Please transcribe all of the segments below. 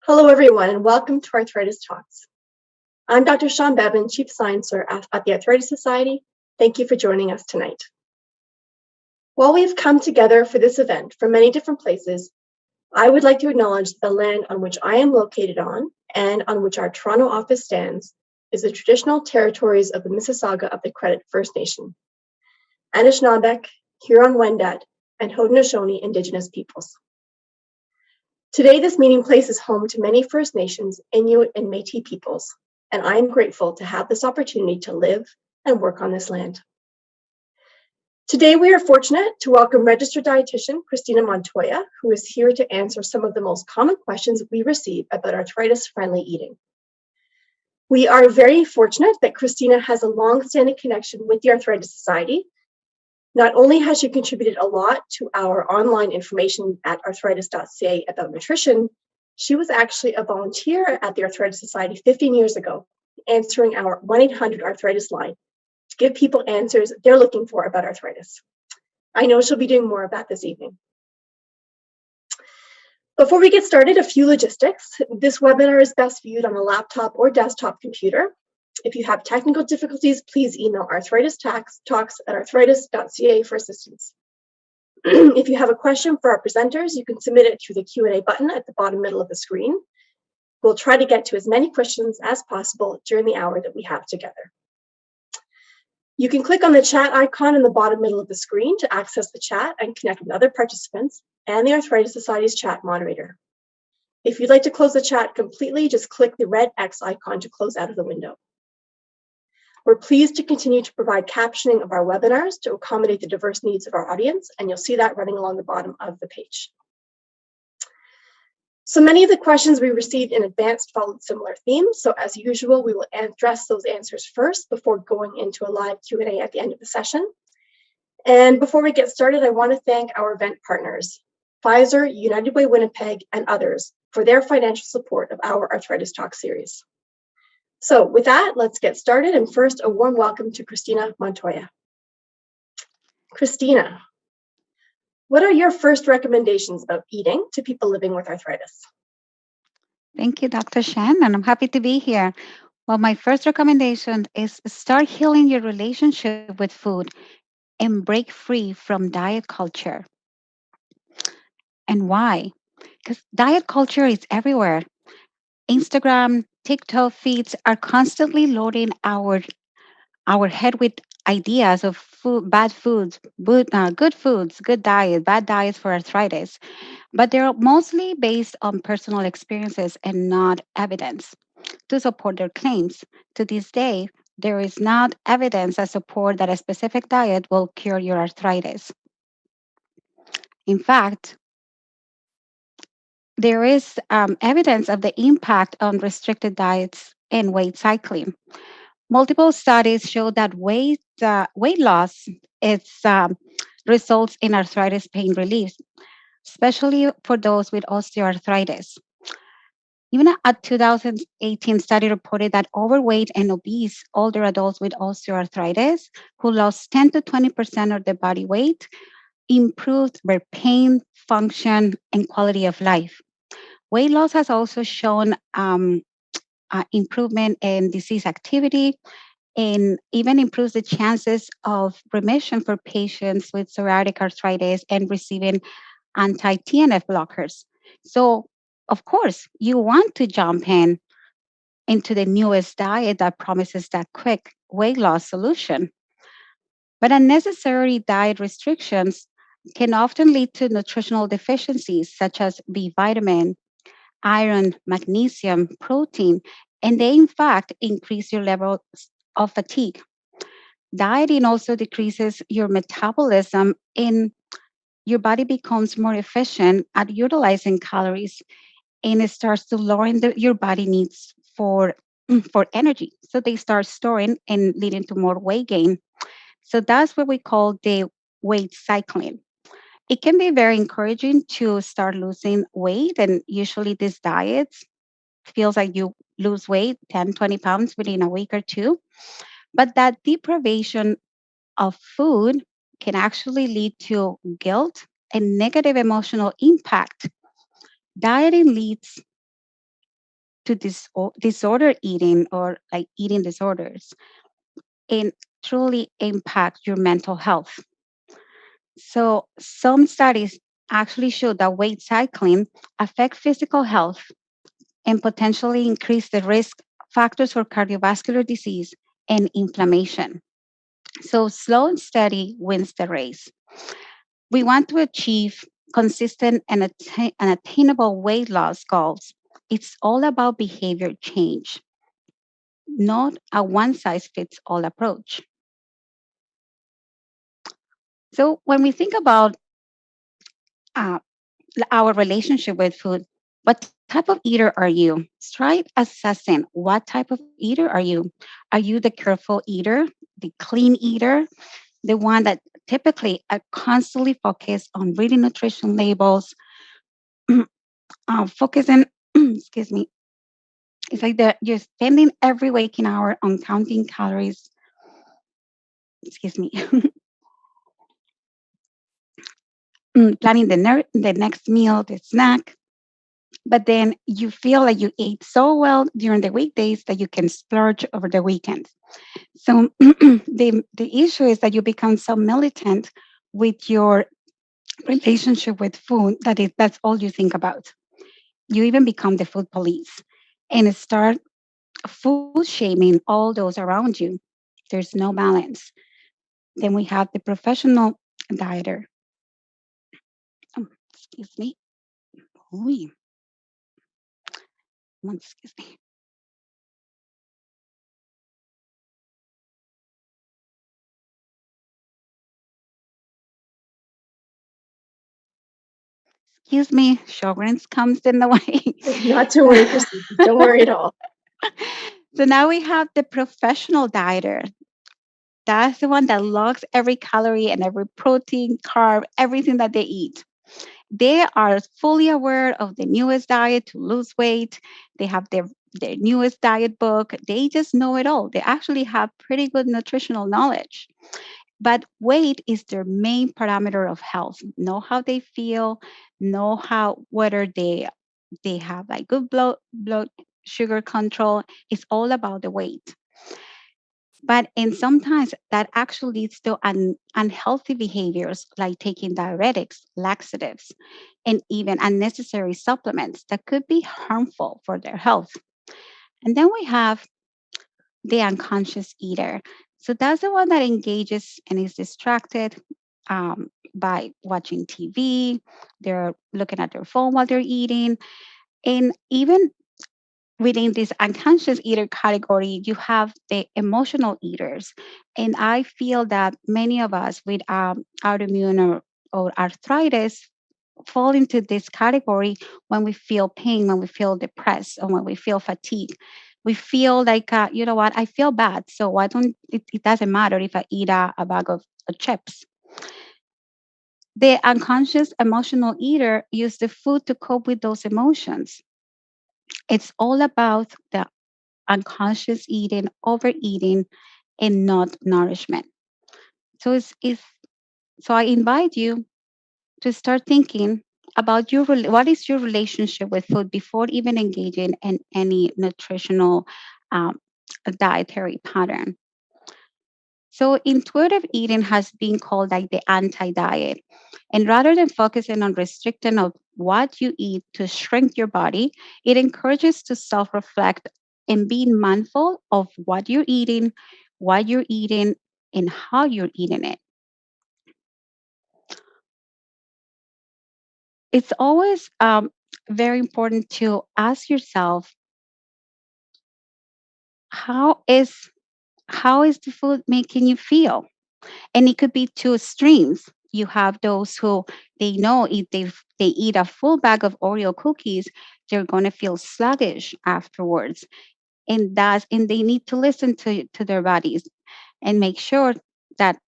Hello, everyone, and welcome to Arthritis Talks. I'm Dr. Sean Bevan, Chief Sciencer at the Arthritis Society. Thank you for joining us tonight. While we've come together for this event from many different places, I would like to acknowledge the land on which I am located on and on which our Toronto office stands is the traditional territories of the Mississauga of the Credit First Nation, Anishinaabe, Huron-Wendat, and Haudenosaunee Indigenous peoples. Today, this meeting place is home to many First Nations, Inuit, and Métis peoples, and I am grateful to have this opportunity to live and work on this land. Today, we are fortunate to welcome registered dietitian Cristina Montoya, who is here to answer some of the most common questions we receive about arthritis-friendly eating. We are very fortunate that Cristina has a long-standing connection with the Arthritis Society. Not only has she contributed a lot to our online information at arthritis.ca about nutrition, she was actually a volunteer at the Arthritis Society 15 years ago, answering our 1-800-ARTHRITIS line to give people answers they're looking for about arthritis. I know she'll be doing more of that this evening. Before we get started, a few logistics. This webinar is best viewed on a laptop or desktop computer. If you have technical difficulties, please email arthritis.talks@arthritis.ca for assistance. If you have a question for our presenters, you can submit it through the Q&A button at the bottom middle of the screen. We'll try to get to as many questions as possible during the hour that we have together. You can click on the chat icon in the bottom middle of the screen to access the chat and connect with other participants and the Arthritis Society's chat moderator. If you'd like to close the chat completely, just click the red X icon to close out of the window. We're pleased to continue to provide captioning of our webinars to accommodate the diverse needs of our audience, and you'll see that running along the bottom of the page. So many of the questions we received in advance followed similar themes, so as usual, we will address those answers first before going into a live Q&A at the end of the session. And before we get started, I want to thank our event partners, Pfizer, United Way Winnipeg, and others for their financial support of our Arthritis Talk series. So with that, let's get started. And first, a warm welcome to Cristina Montoya. Cristina, what are your first recommendations about eating to people living with arthritis? Thank you, Dr. Shen, and I'm happy to be here. Well, my first recommendation is start healing your relationship with food and break free from diet culture. And why? Because diet culture is everywhere. Instagram, TikTok feeds are constantly loading our head with ideas of food, bad foods, good foods, good diet, bad diets for arthritis. But they're mostly based on personal experiences and not evidence to support their claims. To this day, there is not evidence that support that a specific diet will cure your arthritis. In fact, there is evidence of the impact on restricted diets and weight cycling. Multiple studies show that weight loss results in arthritis pain relief, especially for those with osteoarthritis. Even a 2018 study reported that overweight and obese older adults with osteoarthritis who lost 10 to 20% of their body weight improved their pain, function, and quality of life. Weight loss has also shown improvement in disease activity and even improves the chances of remission for patients with psoriatic arthritis and receiving anti-TNF blockers. So, of course, you want to jump into the newest diet that promises that quick weight loss solution. But unnecessary diet restrictions can often lead to nutritional deficiencies such as B vitamin, iron, magnesium, protein, and they in fact increase your levels of fatigue. Dieting also decreases your metabolism and your body becomes more efficient at utilizing calories and it starts to lower your body needs for energy. So they start storing and leading to more weight gain. So that's what we call the weight cycling. It can be very encouraging to start losing weight, and usually these diets feels like you lose weight 10, 20 pounds within a week or two. But that deprivation of food can actually lead to guilt and negative emotional impact. Dieting leads to disorder eating or like eating disorders and truly impact your mental health. So some studies actually show that weight cycling affect physical health and potentially increase the risk factors for cardiovascular disease and inflammation. So slow and steady wins the race. We want to achieve consistent and attainable weight loss goals. It's all about behavior change, not a one size fits all approach. So when we think about uh, our relationship with food, what type of eater are you? Try assessing what type of eater are you? Are you the careful eater, the clean eater, the one that typically are constantly focused on reading nutrition labels, focusing, excuse me, it's like that you're spending every waking hour on counting calories, excuse me, planning the next meal, the snack, but then you feel like you ate so well during the weekdays that you can splurge over the weekends. So the issue is that you become so militant with your relationship with food that's all you think about. You even become the food police and start food shaming all those around you. There's no balance. Then we have the professional dieter. Excuse me. Ooh, excuse me. Excuse me. Sjogren's comes in the way. Not to worry, Cristina. Don't worry at all. So now we have the professional dieter. That's the one that logs every calorie and every protein, carb, everything that they eat. They are fully aware of the newest diet to lose weight. They have their newest diet book. They just know it all. They actually have pretty good nutritional knowledge. But weight is their main parameter of health. Know how they feel, know how whether they have like good blood sugar control. It's all about the weight. But and sometimes that actually leads to unhealthy behaviors like taking diuretics, laxatives, and even unnecessary supplements that could be harmful for their health. And then we have the unconscious eater. So that's the one that engages and is distracted by watching TV. They're looking at their phone while they're eating. And even within this unconscious eater category, you have the emotional eaters. And I feel that many of us with autoimmune or arthritis fall into this category when we feel pain, when we feel depressed, or when we feel fatigue. We feel like, you know what, I feel bad. So why don't it doesn't matter if I eat a bag of chips. The unconscious emotional eater use the food to cope with those emotions. It's all about the unconscious eating, overeating, and not nourishment. So so I invite you to start thinking about what is your relationship with food before even engaging in any nutritional um, dietary pattern. So intuitive eating has been called like the anti-diet. And rather than focusing on restricting of what you eat to shrink your body, it encourages to self-reflect and being mindful of what you're eating, and how you're eating it. It's always very important to ask yourself, how is how is the food making you feel? And it could be two extremes. You have those who they know if they eat a full bag of Oreo cookies, they're going to feel sluggish afterwards, and they need to listen to their bodies and make sure that,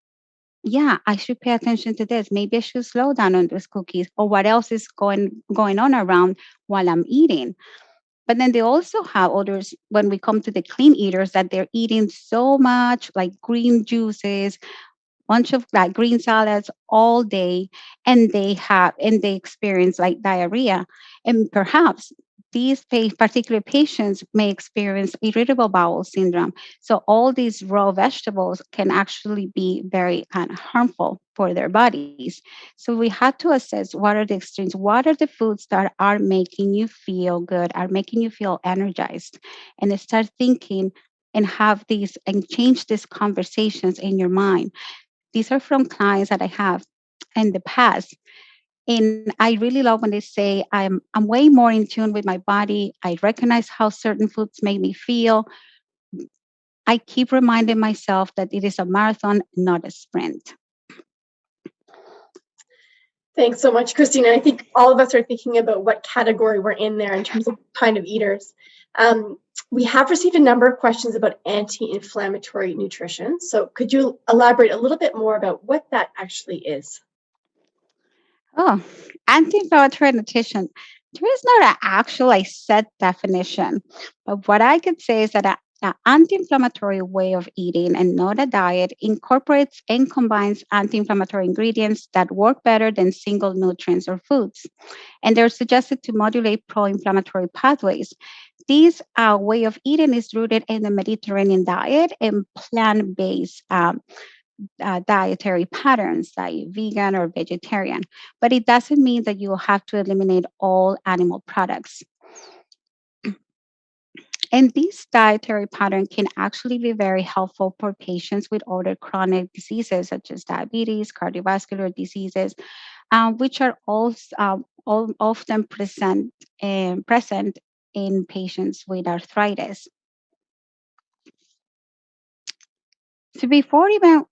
yeah, I should pay attention to this. Maybe I should slow down on those cookies, or what else is going on around while I'm eating. But then they also have others when we come to the clean eaters that they're eating so much like green juices, bunch of like green salads all day, and they experience like diarrhea. And perhaps these particular patients may experience irritable bowel syndrome. So all these raw vegetables can actually be very kind of harmful for their bodies. So we have to assess what are the extremes, what are the foods that are making you feel good, are making you feel energized, and then start thinking and have these and change these conversations in your mind. These are from clients that I have in the past. And I really love when they say, I'm way more in tune with my body. I recognize how certain foods make me feel. I keep reminding myself that it is a marathon, not a sprint. Thanks so much, Christina. I think all of us are thinking about what category we're in there in terms of kind of eaters. We have received a number of questions about anti-inflammatory nutrition. So could you elaborate a little bit more about what that actually is? Oh, anti-inflammatory nutrition. There is not an actual set definition, but what I could say is that an anti-inflammatory way of eating and not a diet incorporates and combines anti-inflammatory ingredients that work better than single nutrients or foods, and they're suggested to modulate pro-inflammatory pathways. This way of eating is rooted in the Mediterranean diet and plant-based dietary patterns like vegan or vegetarian, but it doesn't mean that you have to eliminate all animal products. And this dietary pattern can actually be very helpful for patients with other chronic diseases such as diabetes, cardiovascular diseases, which are also often present in patients with arthritis. So before even,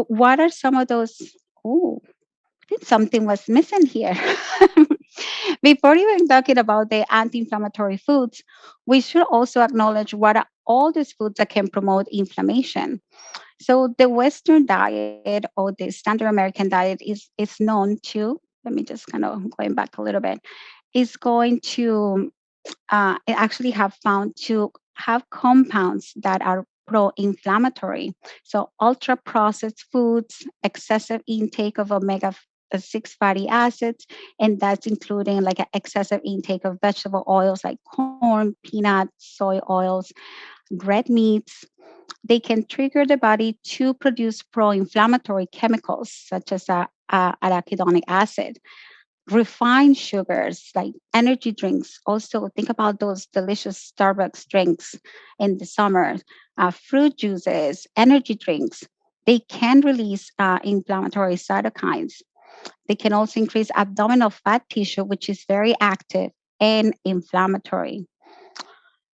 what are some of those? Oh, I think something was missing here. Before even talking about the anti inflammatory foods, we should also acknowledge what are all these foods that can promote inflammation. So, the Western diet or the standard American diet is known to, let me just kind of going back a little bit, is going to it actually have found to have compounds that are pro-inflammatory. So ultra processed foods, excessive intake of omega-6 fatty acids, and that's including like an excessive intake of vegetable oils like corn, peanuts, soy oils, red meats. They can trigger the body to produce pro-inflammatory chemicals such as arachidonic acid. Refined sugars like energy drinks. Also, think about those delicious Starbucks drinks in the summer, fruit juices, energy drinks. They can release inflammatory cytokines. They can also increase abdominal fat tissue, which is very active and inflammatory.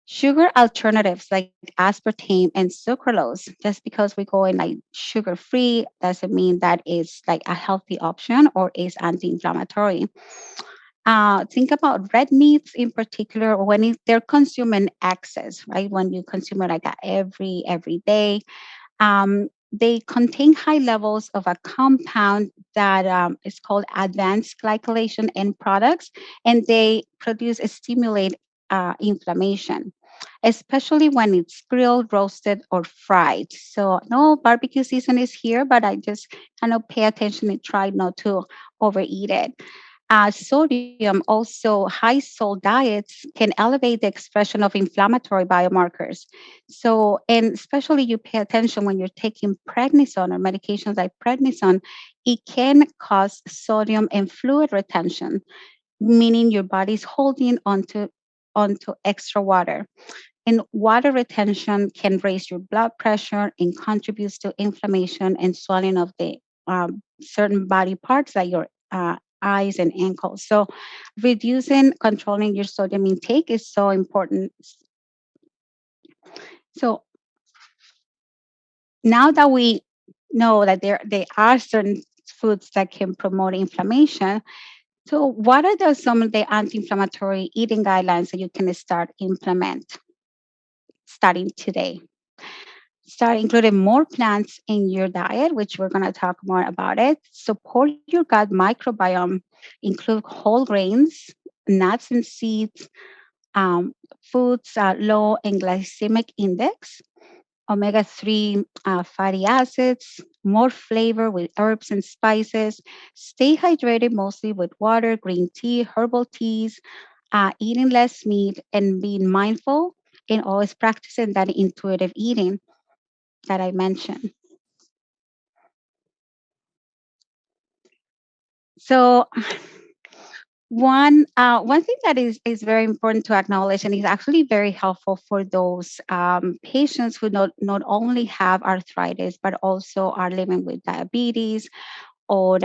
Sugar alternatives like aspartame and sucralose, just because we go in like sugar free doesn't mean that is like a healthy option or is anti-inflammatory. Think about red meats in particular when they're consumed in excess, right? When you consume it like every day, they contain high levels of a compound that is called advanced glycolation end products, and they stimulate inflammation, especially when it's grilled, roasted, or fried. So, no barbecue season is here, but I just kind of pay attention and try not to overeat it. Sodium, also high salt diets can elevate the expression of inflammatory biomarkers. So, and especially you pay attention when you're taking prednisone or medications like prednisone, it can cause sodium and fluid retention, meaning your body's holding onto extra water. And water retention can raise your blood pressure and contributes to inflammation and swelling of the certain body parts like your eyes and ankles. So, reducing, controlling your sodium intake is so important. So, now that we know that there are certain foods that can promote inflammation, so what are some of the anti-inflammatory eating guidelines that you can start implement starting today? Start including more plants in your diet, which we're going to talk more about it. Support your gut microbiome, include whole grains, nuts and seeds, um, foods low in glycemic index, omega-3 fatty acids, more flavor with herbs and spices. Stay hydrated mostly with water, green tea, herbal teas, eating less meat and being mindful and always practicing that intuitive eating that I mentioned. So one thing that is very important to acknowledge and is actually very helpful for those patients who not only have arthritis but also are living with diabetes or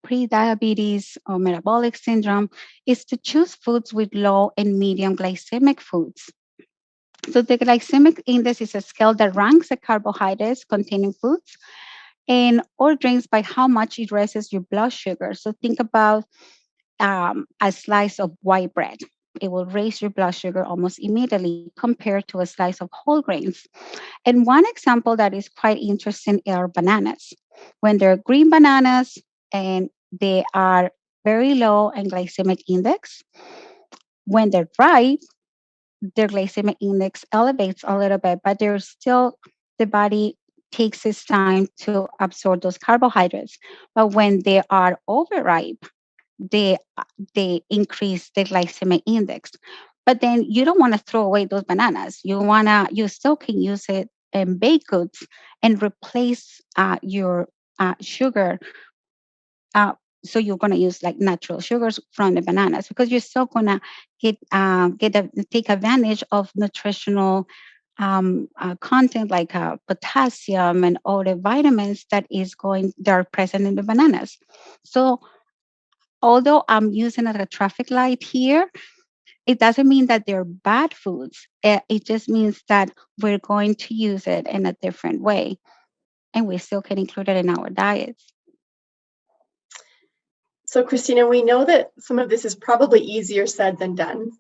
pre-diabetes or metabolic syndrome is to choose foods with low and medium glycemic foods. So the glycemic index is a scale that ranks the carbohydrates containing foods and or drinks by how much it raises your blood sugar. So think about a slice of white bread. It will raise your blood sugar almost immediately compared to a slice of whole grains. And one example that is quite interesting are bananas. When they're green bananas and they are very low in glycemic index, when they're ripe, their glycemic index elevates a little bit, but they're still, the body takes its time to absorb those carbohydrates. But when they are overripe, they they increase the glycemic index. But then you don't want to throw away those bananas. You still can use it in baked goods and replace your sugar. Uh, so you're going to use like natural sugars from the bananas because you're still going to take advantage of nutritional content like potassium and all the vitamins that are present in the bananas. So although I'm using it as a traffic light here, it doesn't mean that they're bad foods. It just means that we're going to use it in a different way, and we still can include it in our diets. So, Cristina, we know that some of this is probably easier said than done.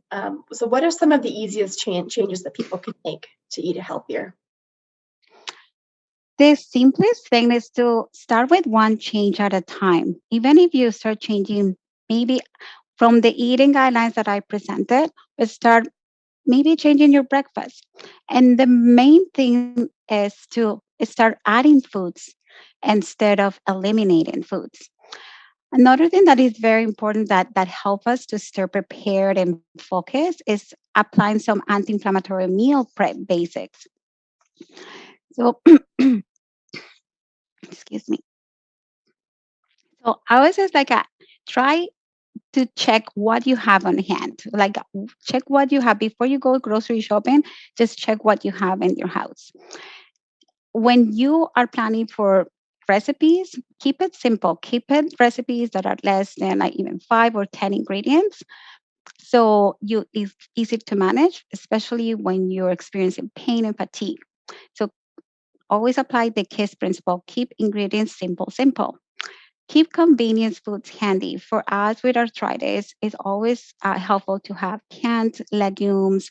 So, what are some of the easiest changes that people can make to eat healthier? The simplest thing is to start with one change at a time. Even if you start changing, maybe from the eating guidelines that I presented, but start maybe changing your breakfast. And the main thing is to start adding foods instead of eliminating foods. Another thing that is very important that help us to stay prepared and focus is applying some anti-inflammatory meal prep basics. So, excuse me. So I always say like try to check what you have on hand. Like check what you have before you go grocery shopping. Just check what you have in your house. When you are planning for recipes, keep it simple. Keep it recipes that are less than like even 5 or 10 ingredients. So it's easy to manage, especially when you're experiencing pain and fatigue. So always apply the KISS principle. Keep ingredients simple, simple. Keep convenience foods handy. For us with arthritis, it's always helpful to have canned legumes,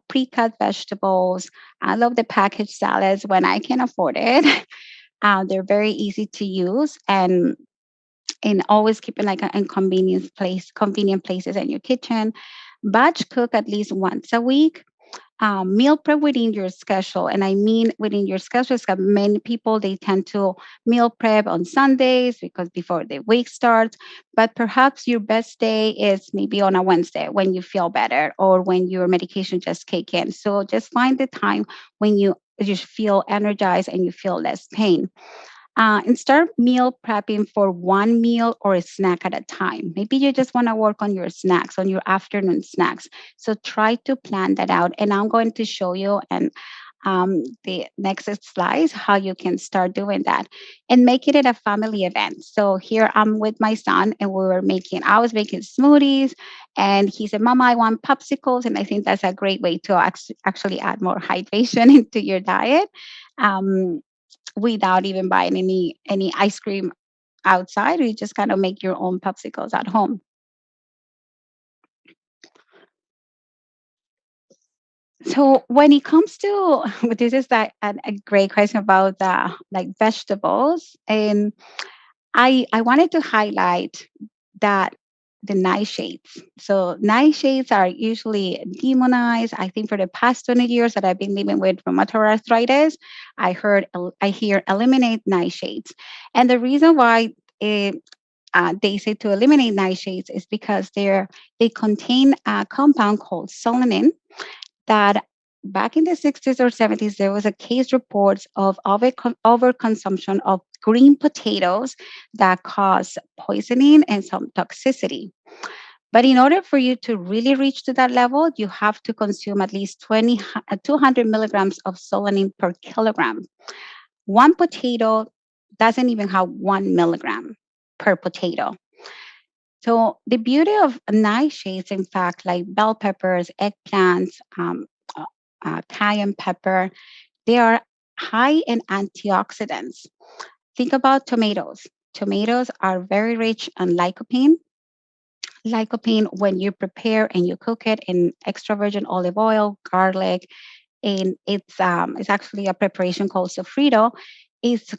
pre-cut vegetables. I love the packaged salads when I can afford it. They're very easy to use and always keeping like an convenient places in your kitchen. Batch cook at least once a week. Meal prep within your schedule. And I mean within your schedule, because many people, they tend to meal prep on Sundays because before the week starts. But perhaps your best day is maybe on a Wednesday when you feel better or when your medication just kick in. So just find the time when you feel energized and you feel less pain. And start meal prepping for one meal or a snack at a time. Maybe you just want to work on your snacks, on your afternoon snacks. So try to plan that out. And I'm going to show you and the next slides how you can start doing that and make it a family event. So here I'm with my son and I was making smoothies and he said, Mama, I want popsicles. And I think that's a great way to actually add more hydration into your diet. Um, Without even buying any ice cream outside. You just kind of make your own popsicles at home. So when it comes to this is like a great question about like vegetables, and I wanted to highlight that the nightshades. So nightshades are usually demonized. I think for the past 20 years that I've been living with rheumatoid arthritis, I hear eliminate nightshades, and the reason why they say to eliminate nightshades is because they contain a compound called solanine that back in the 60s or 70s, there was a case reports of overconsumption of green potatoes that cause poisoning and some toxicity. But in order for you to really reach to that level, you have to consume at least 200 milligrams of solanine per kilogram. One potato doesn't even have 1 milligram per potato. So the beauty of nightshades, in fact, like bell peppers, eggplants, uh, cayenne pepper, they are high in antioxidants. Think about tomatoes. Tomatoes are very rich in lycopene. Lycopene, when you prepare and you cook it in extra virgin olive oil, garlic, and it's actually a preparation called sofrito, is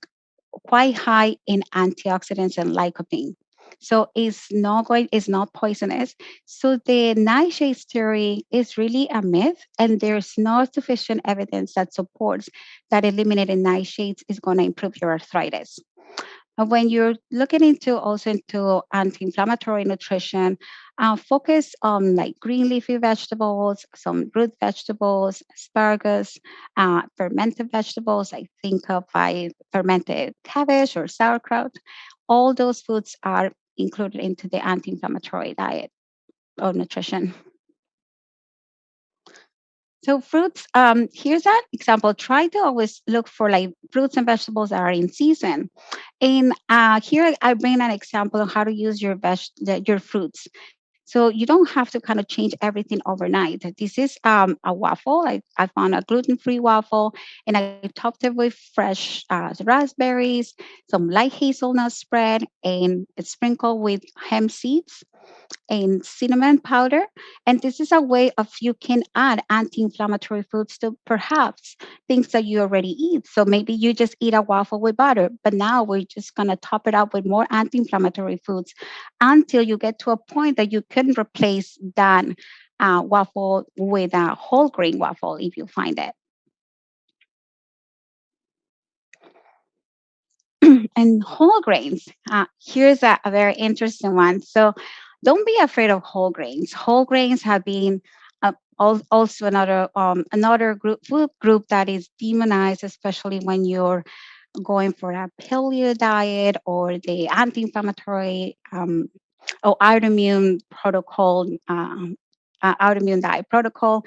quite high in antioxidants and lycopene. So it's not poisonous. So the nightshade theory is really a myth, and there's no sufficient evidence that supports that eliminating nightshades is going to improve your arthritis. When you're looking into anti-inflammatory nutrition, focus on like green leafy vegetables, some root vegetables, asparagus, fermented vegetables. I think of fermented cabbage or sauerkraut. All those foods are included into the anti-inflammatory diet or nutrition. So fruits, here's an example. Try to always look for like fruits and vegetables that are in season. And here I bring an example of how to use your fruits. So you don't have to kind of change everything overnight. This is a waffle. I found a gluten-free waffle, and I topped it with fresh raspberries, some light hazelnut spread, and it's sprinkled with hemp seeds and cinnamon powder. And this is a way of you can add anti-inflammatory foods to perhaps things that you already eat. So maybe you just eat a waffle with butter, but now we're just going to top it up with more anti-inflammatory foods until you get to a point that you can replace that waffle with a whole grain waffle if you find it. And whole grains. Here's a very interesting one. So don't be afraid of whole grains. Whole grains have been also another food group that is demonized, especially when you're going for a paleo diet or the anti-inflammatory or autoimmune protocol. Autoimmune diet protocol,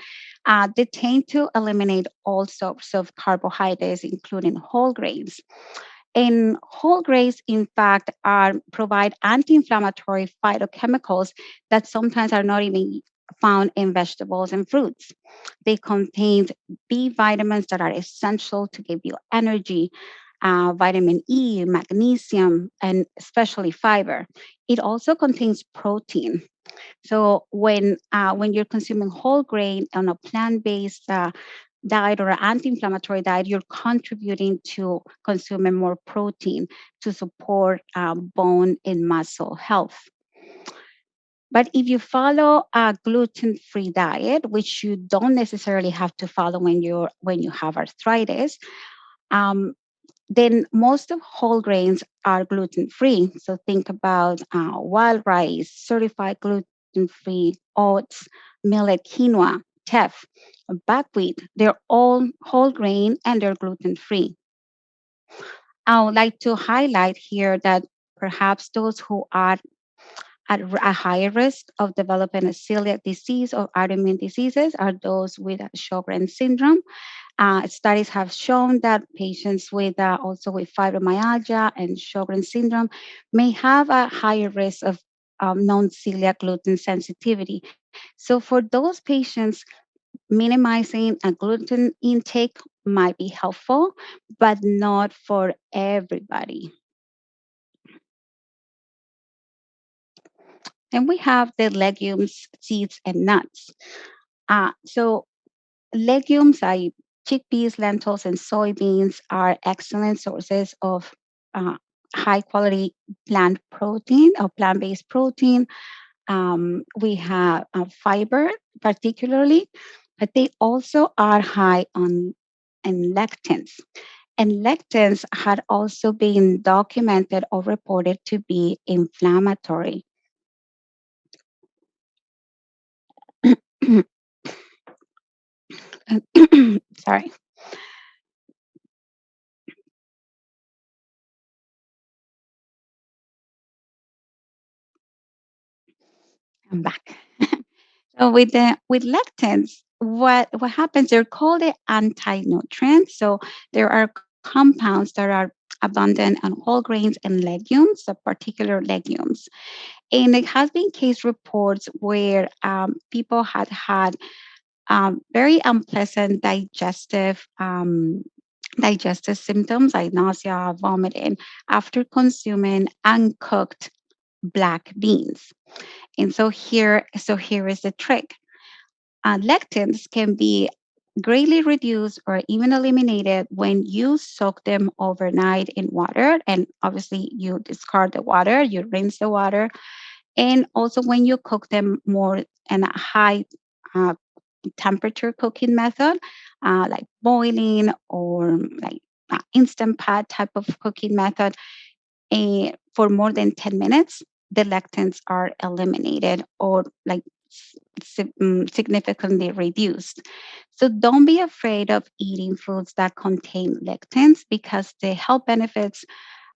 they tend to eliminate all sorts of carbohydrates, including whole grains. And whole grains, in fact, provide anti-inflammatory phytochemicals that sometimes are not even found in vegetables and fruits. They contain B vitamins that are essential to give you energy, vitamin E, magnesium, and especially fiber. It also contains protein. So when you're consuming whole grain on a plant-based diet or an anti-inflammatory diet, you're contributing to consuming more protein to support bone and muscle health. But if you follow a gluten-free diet, which you don't necessarily have to follow when you have arthritis, um, then most of whole grains are gluten-free. So think about wild rice, certified gluten-free oats, millet, quinoa, teff, buckwheat. They're all whole grain and they're gluten-free. I would like to highlight here that perhaps those who are at a higher risk of developing a celiac disease or autoimmune diseases are those with Sjogren's syndrome. Studies have shown that patients with also with fibromyalgia and Sjogren's syndrome may have a higher risk of non-celiac gluten sensitivity. So for those patients, minimizing a gluten intake might be helpful, but not for everybody. And we have the legumes, seeds, and nuts. So legumes like chickpeas, lentils, and soybeans are excellent sources of uh, high quality plant protein or plant based protein. We have fiber, particularly, but they also are high on in lectins. And lectins had also been documented or reported to be inflammatory. Sorry, I'm back. So with lectins, what happens? They're called the anti-nutrients. So there are compounds that are abundant on whole grains and legumes, so particular legumes. And it has been case reports where people had very unpleasant digestive symptoms like nausea, vomiting after consuming uncooked black beans. And so here is the trick. Lectins can be greatly reduced or even eliminated when you soak them overnight in water. And obviously, you discard the water, you rinse the water. And also, when you cook them more in a high uh, temperature cooking method, like boiling or like instant pot type of cooking method, for more than 10 minutes, the lectins are eliminated or like significantly reduced. So don't be afraid of eating foods that contain lectins because the health benefits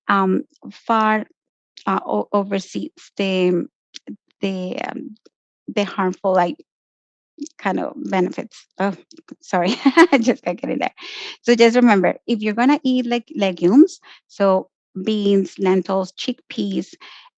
um, far oversees the the harmful like kind of benefits. Oh, sorry, I just got get it there. So just remember, if you're gonna eat like legumes, so beans, lentils, chickpeas,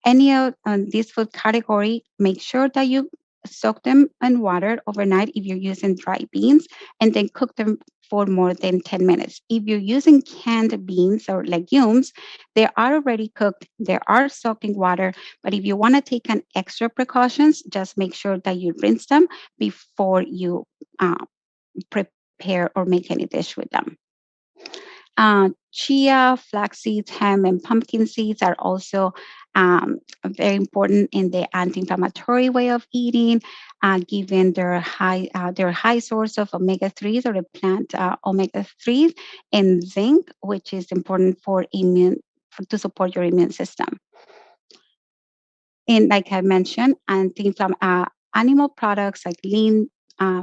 any of this food category, make sure that you soak them in water overnight if you're using dry beans, and then cook them for more than 10 minutes. If you're using canned beans or legumes, they are already cooked, they are soaked in water. But if you want to take an extra precautions, just make sure that you rinse them before you uh, prepare or make any dish with them. Chia, flax seeds, hemp, and pumpkin seeds are also very important in the anti-inflammatory way of eating, given their high source of omega threes or the plant omega threes and zinc, which is important for to support your immune system. And like I mentioned, animal products like lean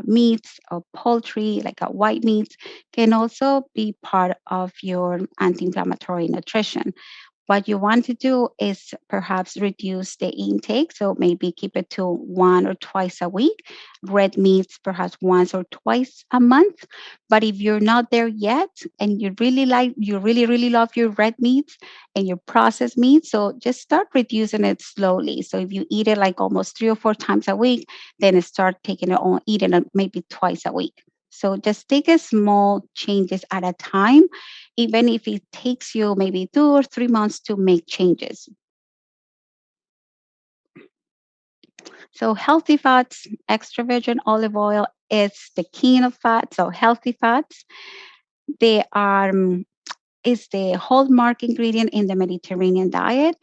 meats or poultry, like white meats, can also be part of your anti-inflammatory nutrition. What you want to do is perhaps reduce the intake. So maybe keep it to one or twice a week. Red meats, perhaps once or twice a month. But if you're not there yet and you really, really love your red meats and your processed meats, so just start reducing it slowly. So if you eat it like almost 3 or 4 times a week, then start taking it on, eating it maybe twice a week. So just take a small changes at a time, even if it takes you maybe 2 or 3 months to make changes. So healthy fats, extra virgin olive oil is the king of fats. So healthy fats, they are is the hallmark ingredient in the Mediterranean diet.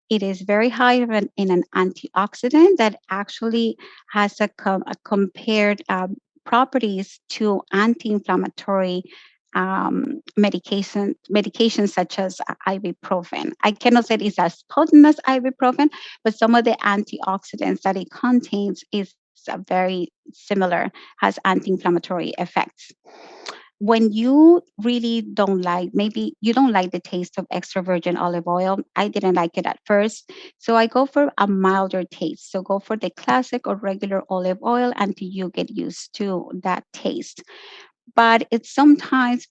It is very high in an antioxidant that actually has a compared properties to anti-inflammatory medications such as ibuprofen. I cannot say it's as potent as ibuprofen, but some of the antioxidants that it contains is very similar, has anti-inflammatory effects. When you really don't like, maybe you don't like the taste of extra virgin olive oil. I didn't like it at first. So I go for a milder taste. So go for the classic or regular olive oil until you get used to that taste. But it's sometimes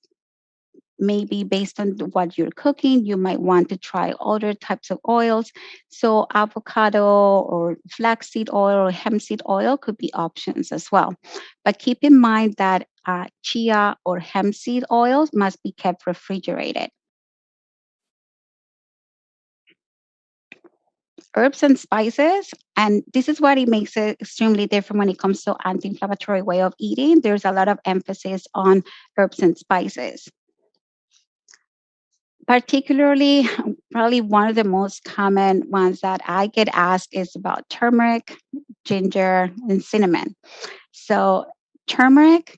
maybe based on what you're cooking, you might want to try other types of oils. So avocado or flaxseed oil or hemp seed oil could be options as well. But keep in mind that chia or hemp seed oils must be kept refrigerated. Herbs and spices, and this is what it makes it extremely different when it comes to anti-inflammatory way of eating. There's a lot of emphasis on herbs and spices. Particularly, probably one of the most common ones that I get asked is about turmeric, ginger, and cinnamon. So, turmeric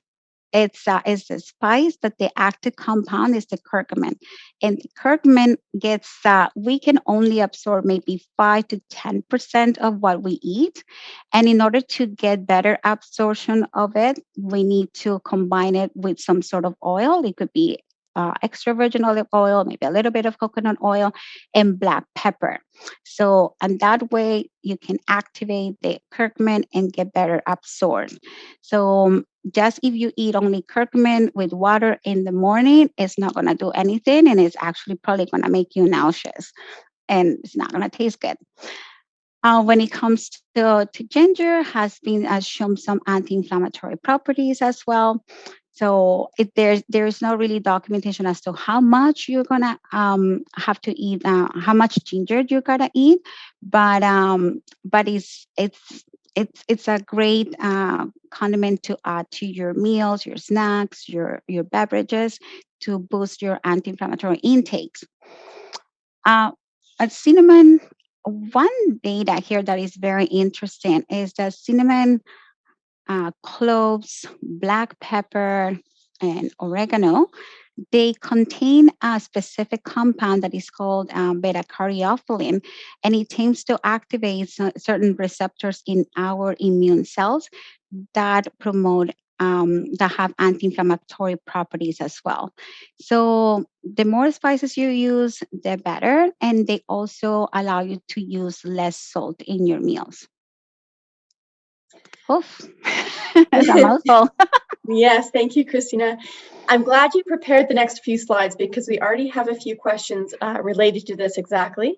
It's a spice, but the active compound is the curcumin. And the curcumin gets, we can only absorb maybe 5 to 10% of what we eat. And in order to get better absorption of it, we need to combine it with some sort of oil. It could be extra virgin olive oil, maybe a little bit of coconut oil, and black pepper. So, and that way you can activate the curcumin and get better absorbed. So, just if you eat only curcumin with water in the morning, it's not going to do anything, and it's actually probably going to make you nauseous, and it's not going to taste good. When it comes to ginger, has been shown some anti-inflammatory properties as well. So there's no really documentation as to how much you're gonna have to eat, how much ginger you're gonna eat, but it's a great condiment to add to your meals, your snacks, your beverages to boost your anti-inflammatory intakes. Cinnamon. One data here that is very interesting is that cinnamon, cloves, black pepper, and oregano, they contain a specific compound that is called beta-caryophyllene, and it tends to activate certain receptors in our immune cells that promote that have anti-inflammatory properties as well. So the more spices you use, the better, and they also allow you to use less salt in your meals. Oof, that's a mouthful. Yes, thank you, Cristina. I'm glad you prepared the next few slides because we already have a few questions related to this exactly.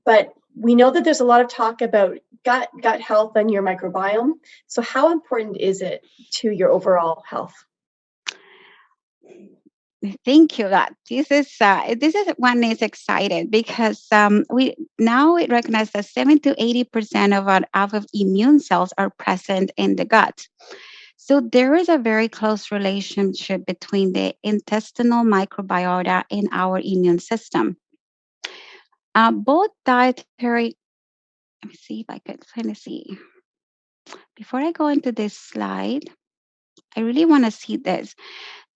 But we know that there's a lot of talk about gut health and your microbiome. So how important is it to your overall health? Thank you. This is one is excited because we now it recognizes that 70 to 80% of our immune cells are present in the gut. So there is a very close relationship between the intestinal microbiota and our immune system. Both dietary. Let me see if I could kind of see. Before I go into this slide, I really want to see this.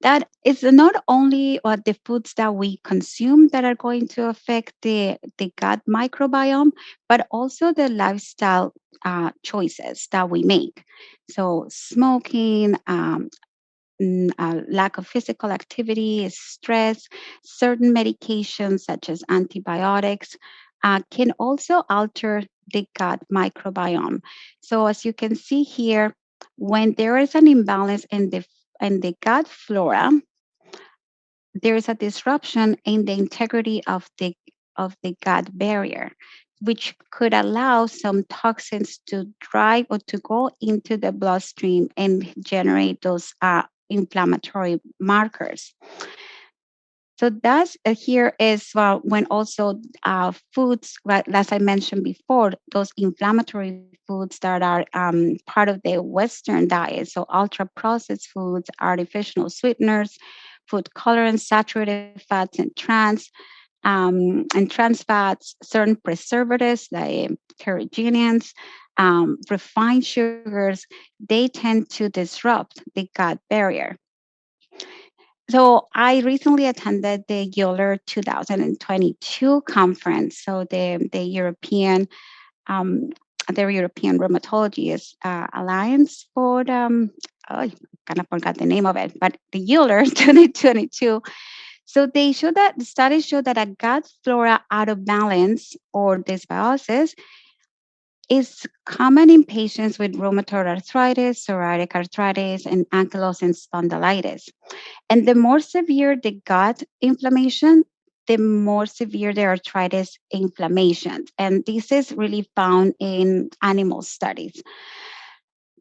That is not only what the foods that we consume that are going to affect the gut microbiome, but also the lifestyle choices that we make. So, smoking, lack of physical activity, stress, certain medications such as antibiotics can also alter the gut microbiome. So, as you can see here, when there is an imbalance in the gut flora, there is a disruption in the integrity of the gut barrier, which could allow some toxins to drive or to go into the bloodstream and generate those inflammatory markers. So that's here is when also foods, right, as I mentioned before, those inflammatory foods that are part of the Western diet. So ultra processed foods, artificial sweeteners, food colorants, saturated fats, and trans fats, certain preservatives like carcinogens, refined sugars, they tend to disrupt the gut barrier. So I recently attended the Euler 2022 conference. So um, the European Rheumatology Alliance for I kind of forgot the name of it, but the Euler 2022. So they showed that the studies show that a gut flora out of balance or dysbiosis is common in patients with rheumatoid arthritis, psoriatic arthritis, and ankylosing spondylitis. And the more severe the gut inflammation, the more severe the arthritis inflammation. And this is really found in animal studies.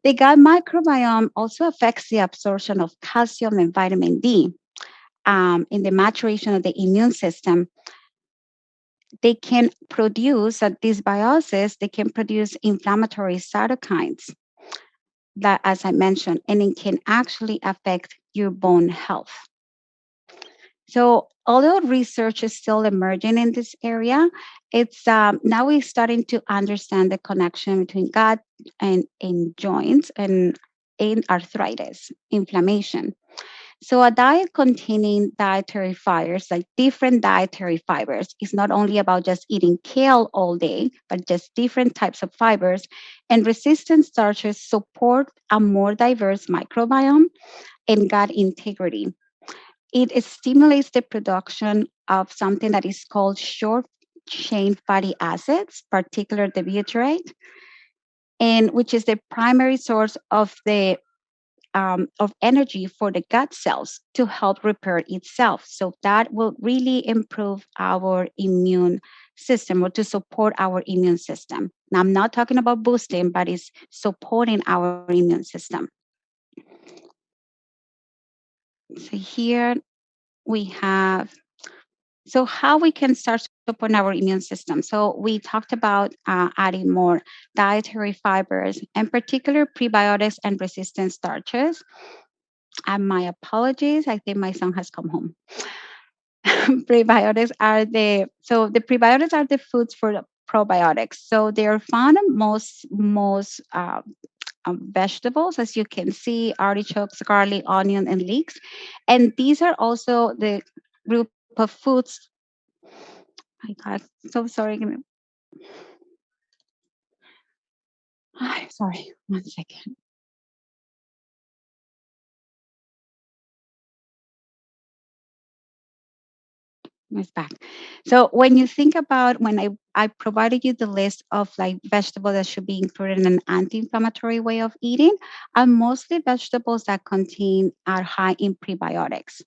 The gut microbiome also affects the absorption of calcium and vitamin D in the maturation of the immune system. They can produce, at dysbiosis, they can produce inflammatory cytokines that, as I mentioned, and it can actually affect your bone health. So, although research is still emerging in this area, it's now we're starting to understand the connection between gut and joints and in arthritis, inflammation. So a diet containing dietary fibers, like different dietary fibers, is not only about just eating kale all day, but just different types of fibers. And resistant starches support a more diverse microbiome and gut integrity. It stimulates the production of something that is called short chain fatty acids, particularly the butyrate, and which is the primary source of energy for the gut cells to help repair itself. So that will really improve our immune system or to support our immune system. Now, I'm not talking about boosting, but it's supporting our immune system. So here we have how we can start supporting our immune system. So we talked about adding more dietary fibers, and particular prebiotics and resistant starches. And my apologies, I think my son has come home. The prebiotics are the foods for the probiotics. So they are found in most vegetables, as you can see, artichokes, garlic, onion, and leeks. And these are also the group of foods. My God, so sorry. Sorry, 1 second. It's back. So when you think about when I provided you the list of like vegetables that should be included in an anti-inflammatory way of eating, are mostly vegetables that contain are high in prebiotics.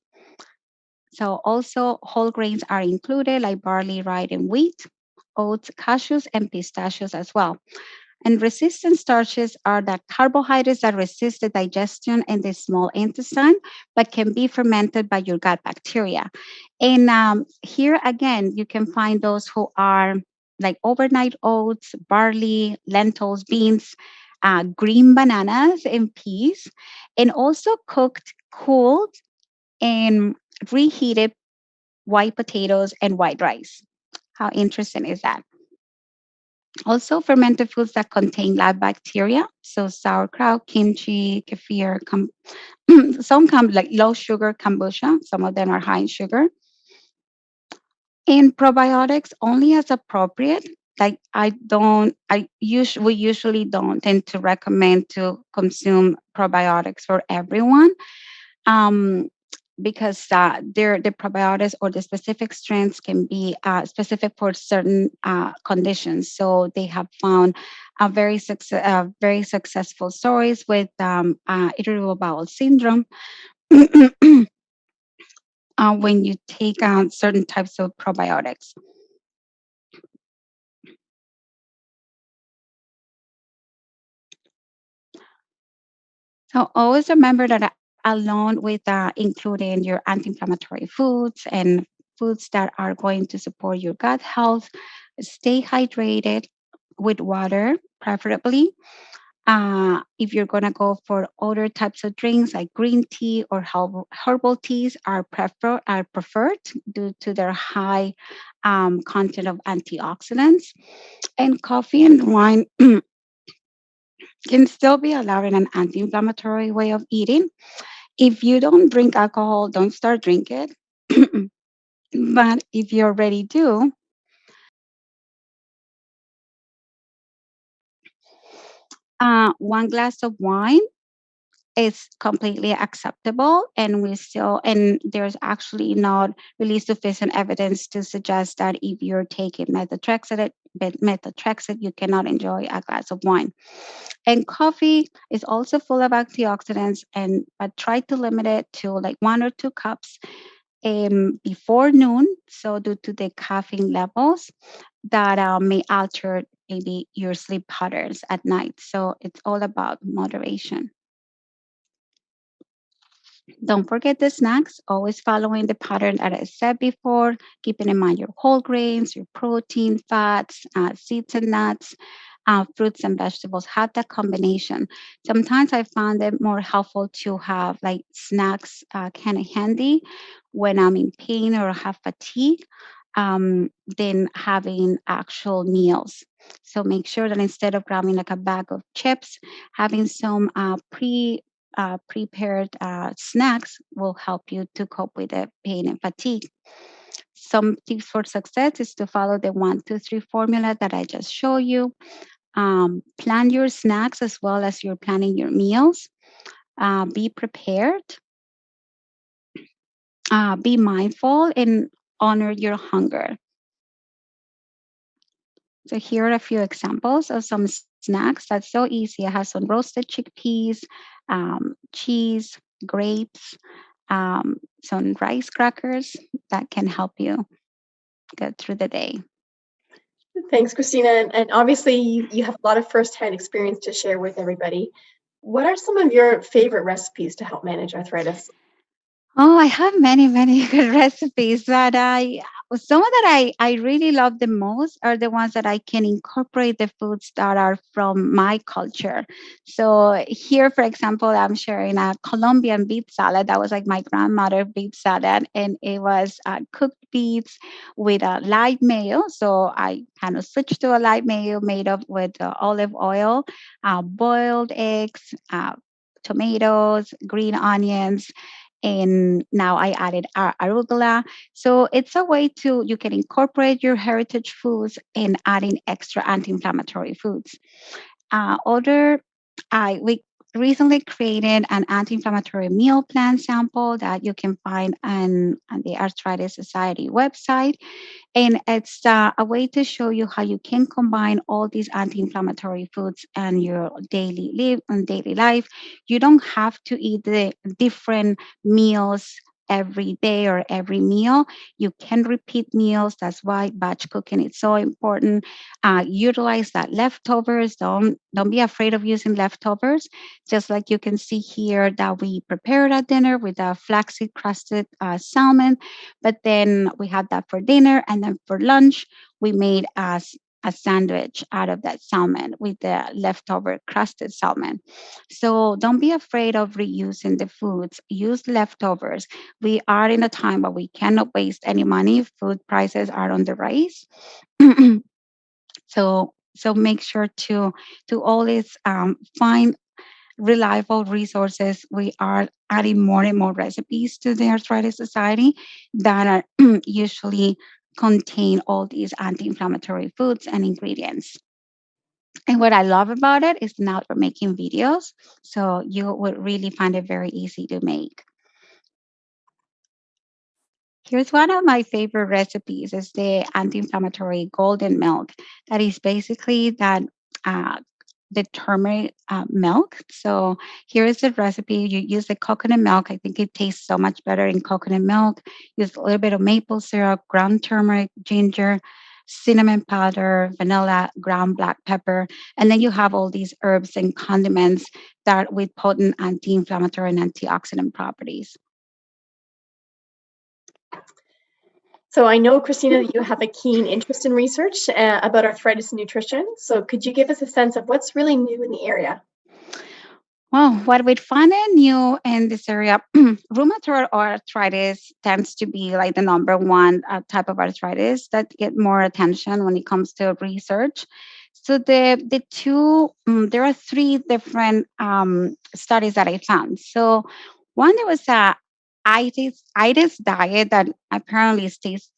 So also whole grains are included like barley, rye, and wheat, oats, cashews, and pistachios as well. And resistant starches are the carbohydrates that resist the digestion in the small intestine, but can be fermented by your gut bacteria. And here again, you can find those who are like overnight oats, barley, lentils, beans, green bananas, and peas, and also cooked, cooled, and reheated white potatoes and white rice. How interesting is that? Also, fermented foods that contain live bacteria, so sauerkraut, kimchi, kefir, some come like low sugar kombucha. Some of them are high in sugar. And probiotics only as appropriate. Like we usually don't tend to recommend to consume probiotics for everyone. Um, because the probiotics or the specific strains can be specific for certain conditions. So they have found very successful stories with irritable bowel syndrome when you take certain types of probiotics. So always remember that along with including your anti-inflammatory foods and foods that are going to support your gut health, stay hydrated with water, preferably. If you're going to go for other types of drinks like green tea or herbal teas are preferred due to their high content of antioxidants. And coffee and wine can still be allowed in an anti-inflammatory way of eating. If you don't drink alcohol, don't start drinking it. But if you already do, one glass of wine is completely acceptable, and there's actually not really sufficient evidence to suggest that if you're taking methotrexate, you cannot enjoy a glass of wine. And coffee is also full of antioxidants, but try to limit it to like 1 or 2 cups before noon. So due to the caffeine levels that may alter maybe your sleep patterns at night. So it's all about moderation. Don't forget the snacks, always following the pattern that I said before, keeping in mind your whole grains, your protein, fats, seeds and nuts, fruits and vegetables. Have that combination. Sometimes I found it more helpful to have like snacks kind of handy when I'm in pain or have fatigue than having actual meals. So make sure that instead of grabbing like a bag of chips, having some prepared snacks will help you to cope with the pain and fatigue. Some tips for success is to follow the 1, 2, 3 formula that I just showed you. Plan your snacks as well as you're planning your meals. Be prepared. Be mindful and honor your hunger. So here are a few examples of some snacks that's so easy. I have some roasted chickpeas, cheese, grapes, some rice crackers that can help you get through the day. Thanks, Cristina. And obviously, you have a lot of firsthand experience to share with everybody. What are some of your favorite recipes to help manage arthritis? Oh, I have many, many good recipes, but some that I really love the most are the ones that I can incorporate the foods that are from my culture. So here, for example, I'm sharing a Colombian beet salad. That was like my grandmother beet salad, and it was cooked beets with a light mayo. So I kind of switched to a light mayo made up with olive oil, boiled eggs, tomatoes, green onions, and now I added arugula. So it's a way to you can incorporate your heritage foods and adding extra anti-inflammatory foods. Other, we recently created an anti-inflammatory meal plan sample that you can find on the Arthritis Society website. And it's a way to show you how you can combine all these anti-inflammatory foods and your daily life. You don't have to eat the different meals every day or every meal. You can repeat meals. That's why batch cooking is so important. Utilize that leftovers. Don't be afraid of using leftovers. Just like you can see here that we prepared at dinner with a flaxseed crusted salmon, but then we had that for dinner, and then for lunch we made a sandwich out of that salmon with the leftover crusted salmon. So don't be afraid of reusing the foods. Use leftovers. We are in a time where we cannot waste any money. Food prices are on the rise. So make sure to always find reliable resources. We are adding more and more recipes to the Arthritis Society that are usually contain all these anti-inflammatory foods and ingredients. And what I love about it is now we're making videos, so you would really find it very easy to make. Here's one of my favorite recipes is the anti-inflammatory golden milk. That is basically that uh, the turmeric milk. So here is the recipe. You use the coconut milk. I think it tastes so much better in coconut milk. Use a little bit of maple syrup, ground turmeric, ginger, cinnamon powder, vanilla, ground black pepper. And then you have all these herbs and condiments that with potent anti-inflammatory and antioxidant properties. So I know, Cristina, that you have a keen interest in research about arthritis and nutrition. So could you give us a sense of what's really new in the area? Well, what we find new in this area, rheumatoid arthritis tends to be like the number one type of arthritis that get more attention when it comes to research. So there are three different studies that I found. So one, there was a itis diet that apparently states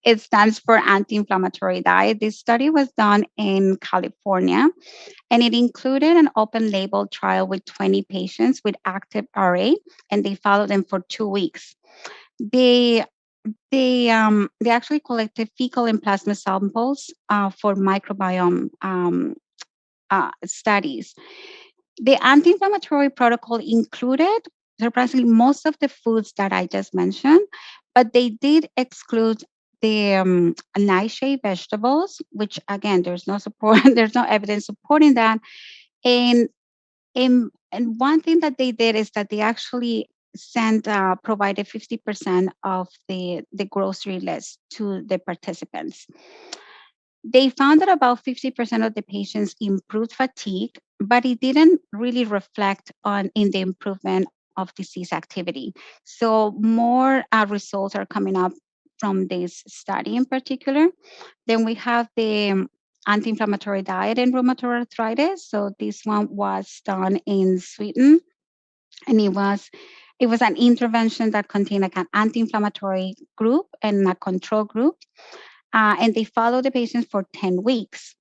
it stands for anti-inflammatory diet. This study was done in California, and it included an open label trial with 20 patients with active RA, and they followed them for 2 weeks. They they actually collected fecal and plasma samples for microbiome studies. The anti-inflammatory protocol included surprisingly most of the foods that I just mentioned, but they did exclude the nightshade vegetables, which again, there's no support, there's no evidence supporting that. And and one thing that they did is that they actually sent provided 50% of the grocery list to the participants. They found that about 50% of the patients improved fatigue, but it didn't really reflect on in the improvement of disease activity. So more results are coming up from this study in particular. Then we have anti-inflammatory diet in rheumatoid arthritis. So this one was done in Sweden, and it was an intervention that contained like an anti-inflammatory group and a control group, and they followed the patients for 10 weeks.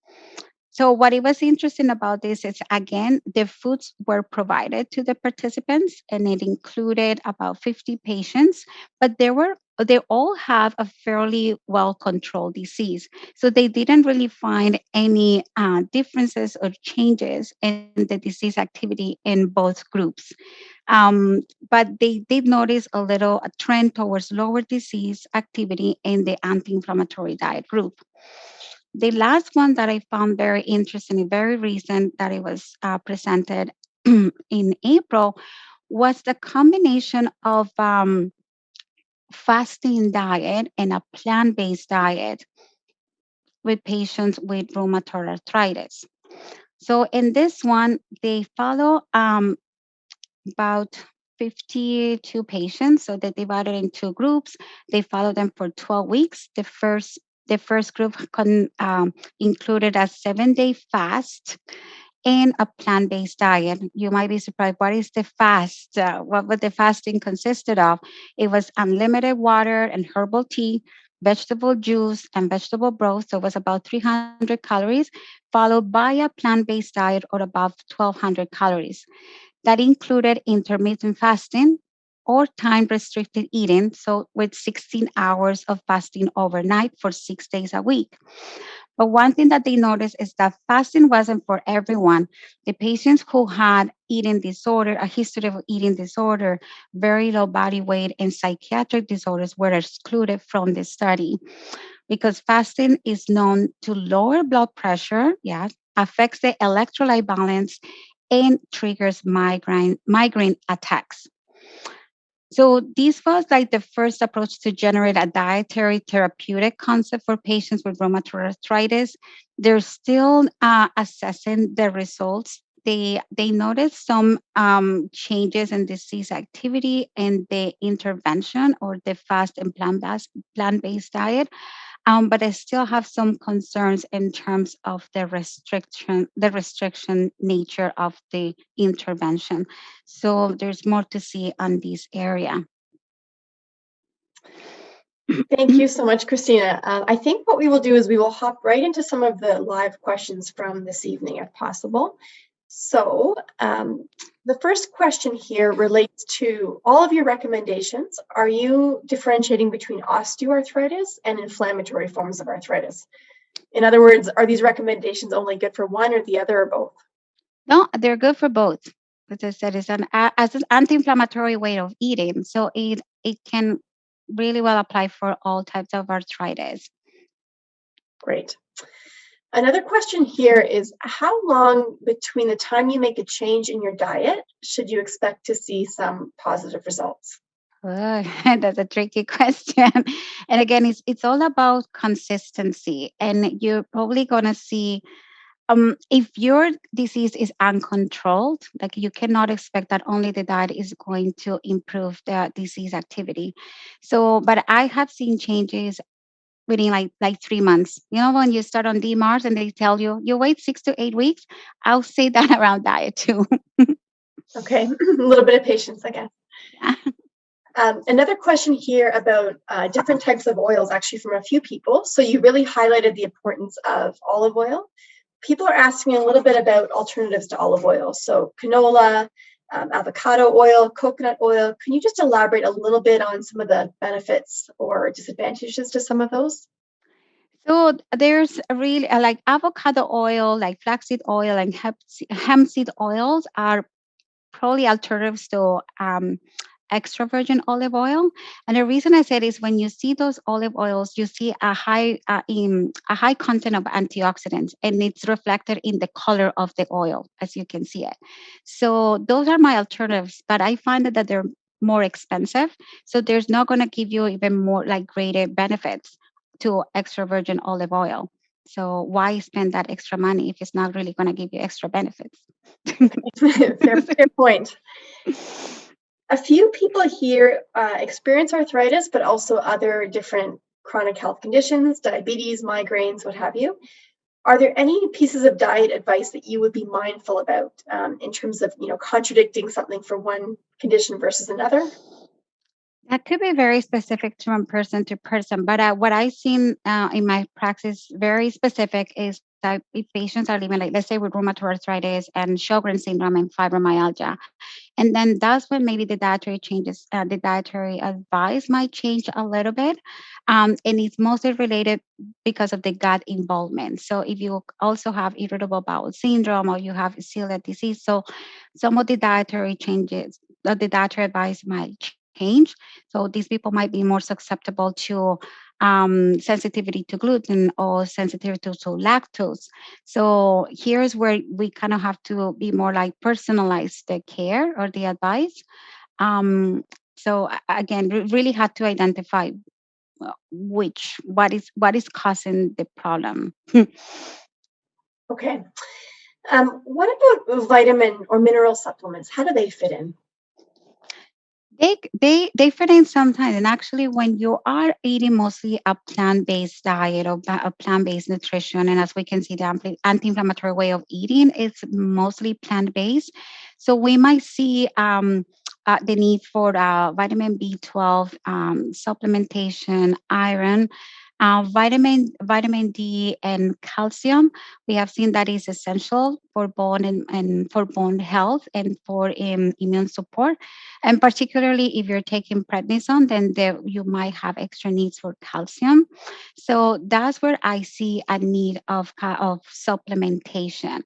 So what it was interesting about this is, again, the foods were provided to the participants, and it included about 50 patients, but they all have a fairly well controlled disease. So they didn't really find any differences or changes in the disease activity in both groups. Um, but they did notice a trend towards lower disease activity in the anti-inflammatory diet group. The last one that I found very interesting and very recent that it was presented in April was the combination of fasting diet and a plant-based diet with patients with rheumatoid arthritis. So in this one, they follow about 52 patients. So they divided in two groups. They followed them for 12 weeks. The first group included a 7-day fast and a plant-based diet. You might be surprised. What is the fast? What the fasting consisted of? It was unlimited water and herbal tea, vegetable juice, and vegetable broth. So it was about 300 calories, followed by a plant-based diet or about 1,200 calories. That included intermittent fasting or time restricted eating, so with 16 hours of fasting overnight for 6 days a week. But one thing that they noticed is that fasting wasn't for everyone. The patients who had eating disorder, a history of eating disorder, very low body weight, and psychiatric disorders were excluded from the study because fasting is known to lower blood pressure, yes, affects the electrolyte balance, and triggers migraine attacks. So this was like the first approach to generate a dietary therapeutic concept for patients with rheumatoid arthritis. They're still assessing the results. They noticed some changes in disease activity in the intervention or the fast and plant-based diet, but I still have some concerns in terms of the restriction nature of the intervention. So there's more to see on this area. Thank you so much, Cristina. I think what we will do is we will hop right into some of the live questions from this evening, if possible. So the first question here relates to all of your recommendations. Are you differentiating between osteoarthritis and inflammatory forms of arthritis? In other words, are these recommendations only good for one or the other or both? No, they're good for both. As I said, it's as an anti-inflammatory way of eating, so it can really well apply for all types of arthritis. Great. Another question here is, how long between the time you make a change in your diet should you expect to see some positive results? Oh, that's a tricky question. And again, it's all about consistency. And you're probably gonna see if your disease is uncontrolled, like you cannot expect that only the diet is going to improve the disease activity. So, but I have seen changes within like 3 months. You know, when you start on DMARS and they tell you wait 6 to 8 weeks, I'll say that around diet too. Okay, a little bit of patience, I guess. Another question here about different types of oils, actually from a few people. So you really highlighted the importance of olive oil. People are asking a little bit about alternatives to olive oil. So canola, avocado oil, coconut oil. Can you just elaborate a little bit on some of the benefits or disadvantages to some of those? So there's really like avocado oil, like flaxseed oil, and hemp seed oils are probably alternatives to extra virgin olive oil. And the reason I said is when you see those olive oils, you see a high content of antioxidants, and it's reflected in the color of the oil, as you can see it. So those are my alternatives, but I find that they're more expensive. So there's not going to give you even more like greater benefits to extra virgin olive oil. So why spend that extra money if it's not really going to give you extra benefits? Fair point. A few people here experience arthritis, but also other different chronic health conditions, diabetes, migraines, what have you. Are there any pieces of diet advice that you would be mindful about in terms of, contradicting something for one condition versus another? That could be very specific from person to person, but what I've seen in my practice, very specific, is that if patients are living, like let's say with rheumatoid arthritis and Sjogren's syndrome and fibromyalgia, and then that's when maybe the dietary changes, the dietary advice might change a little bit, and it's mostly related because of the gut involvement. So if you also have irritable bowel syndrome or you have celiac disease, so some of the dietary changes, the dietary advice might change. So these people might be more susceptible to sensitivity to gluten or sensitivity to lactose. So here's where we kind of have to be more like personalize the care or the advice. Um, again, really had to identify what is causing the problem. Okay. What about vitamin or mineral supplements? How do they fit in? They fit in sometimes, and actually, when you are eating mostly a plant-based diet or a plant-based nutrition, and as we can see, the anti-inflammatory way of eating is mostly plant-based. So we might see the need for vitamin B12 supplementation, iron. Vitamin D and calcium, we have seen that is essential for bone and for bone health and for immune support. And particularly if you're taking prednisone, then you might have extra needs for calcium. So that's where I see a need of supplementation.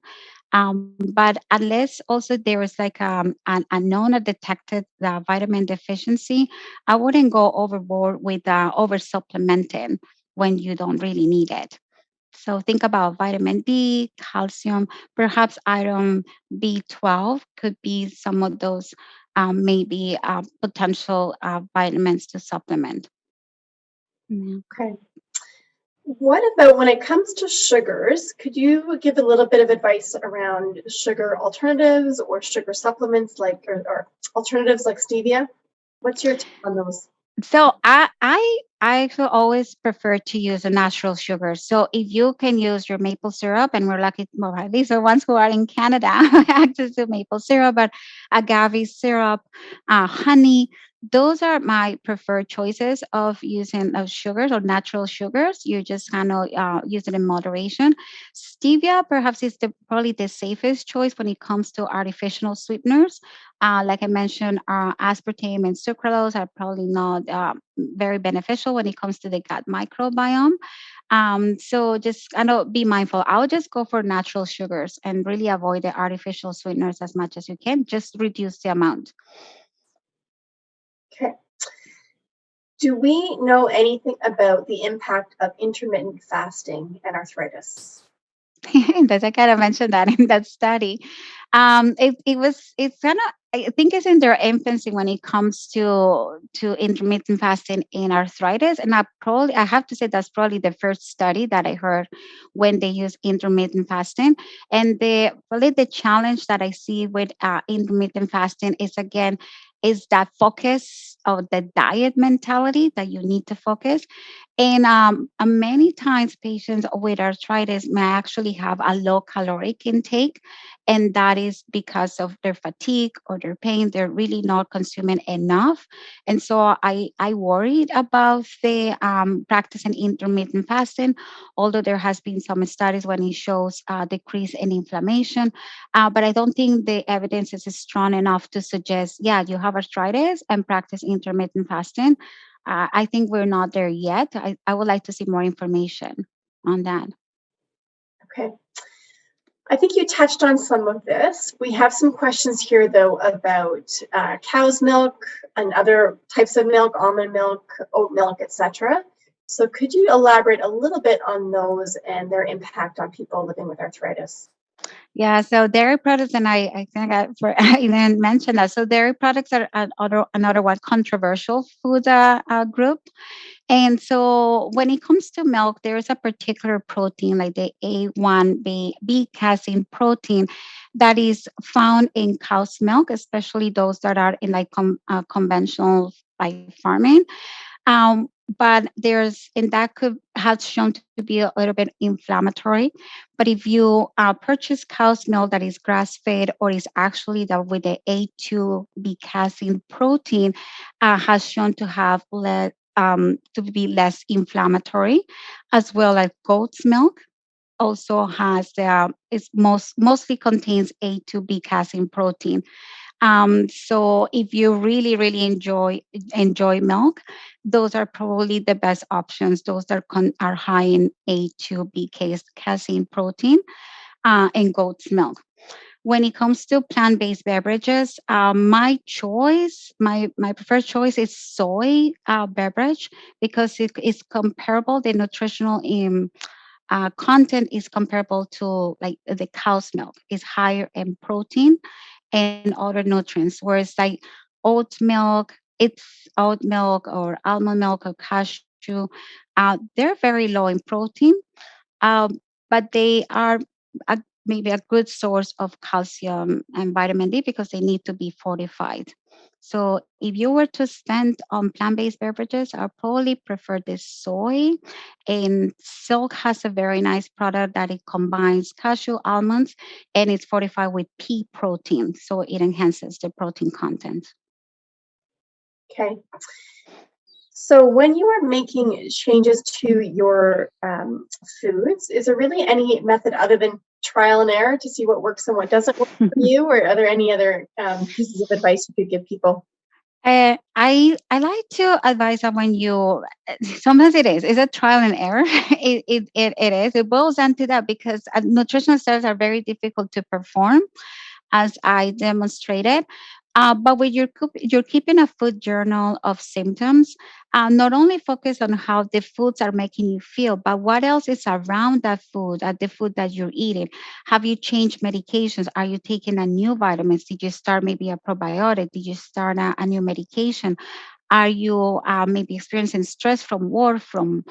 But unless also there is like a known or detected vitamin deficiency, I wouldn't go overboard with over supplementing when you don't really need it. So think about vitamin D, calcium, perhaps iron B12 could be some of those maybe potential vitamins to supplement. Mm. Okay. What about when it comes to sugars? Could you give a little bit of advice around sugar alternatives or sugar supplements or alternatives like stevia? What's your take on those? So I actually always prefer to use a natural sugar. So if you can use your maple syrup, and we're lucky, well, at least the ones who are in Canada have access to maple syrup, but agave syrup, honey, those are my preferred choices of using sugars or natural sugars. You just kind of use it in moderation. Stevia perhaps is probably the safest choice when it comes to artificial sweeteners. Like I mentioned, aspartame and sucralose are probably not very beneficial when it comes to the gut microbiome. So just kind of be mindful. I'll just go for natural sugars and really avoid the artificial sweeteners as much as you can. Just reduce the amount. Okay. Do we know anything about the impact of intermittent fasting and arthritis? That's I kind of mentioned that in that study. It's kind of, I think it's in their infancy when it comes to intermittent fasting in arthritis, and I have to say that's probably the first study that I heard when they use intermittent fasting. And the challenge that I see with intermittent fasting is again is that focus of the diet mentality that you need to focus. And many times, patients with arthritis may actually have a low caloric intake, and that is because of their fatigue or their pain. They're really not consuming enough, and so I worried about the practicing intermittent fasting. Although there has been some studies when it shows decrease in inflammation, but I don't think the evidence is strong enough to suggest, yeah, you have arthritis and practice intermittent fasting. I think we're not there yet. I would like to see more information on that. Okay. I think you touched on some of this. We have some questions here, though, about cow's milk and other types of milk, almond milk, oat milk, etc. So could you elaborate a little bit on those and their impact on people living with arthritis? Yeah, so dairy products, and I think I didn't mention that. So dairy products are another one controversial food group. And so when it comes to milk, there is a particular protein, like the A1B casein protein, that is found in cow's milk, especially those that are in like conventional like farming. But and that could have shown to be a little bit inflammatory. But if you purchase cow's milk that is grass fed or is actually that with the A2B casein protein, has shown to have to be less inflammatory, as well as goat's milk also has mostly contains A2B casein protein. So if you really, really enjoy milk, those are probably the best options. Those that are high in A2B casein protein and goat's milk. When it comes to plant-based beverages, my preferred choice is soy beverage because it is comparable. The nutritional content is comparable to like the cow's milk. Is higher in protein and other nutrients, whereas like oat milk or almond milk or cashew, they're very low in protein, um, but they are maybe a good source of calcium and vitamin D because they need to be fortified. So if you were to spend on plant-based beverages, I probably prefer the soy. And Silk has a very nice product that it combines cashew almonds and it's fortified with pea protein, so it enhances the protein content. Okay. So when you are making changes to your foods, is there really any method other than trial and error to see what works and what doesn't work for you? Or are there any other pieces of advice you could give people? I like to advise that when you sometimes it's a trial and error. It is. It boils down to that because nutritional studies are very difficult to perform, as I demonstrated. But when you're keeping a food journal of symptoms, not only focus on how the foods are making you feel, but what else is around that food, the food that you're eating. Have you changed medications? Are you taking a new vitamins? Did you start maybe a probiotic? Did you start a new medication? Are you maybe experiencing stress from work, from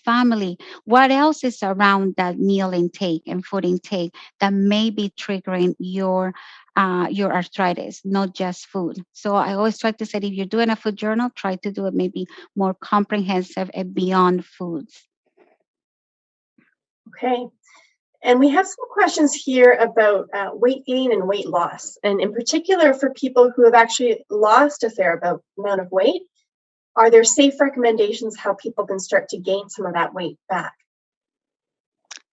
family? What else is around that meal intake and food intake that may be triggering your arthritis, not just food? So I always try to say, if you're doing a food journal, try to do it maybe more comprehensive and beyond foods. Okay. And we have some questions here about weight gain and weight loss. And in particular, for people who have actually lost a fair amount of weight, are there safe recommendations how people can start to gain some of that weight back?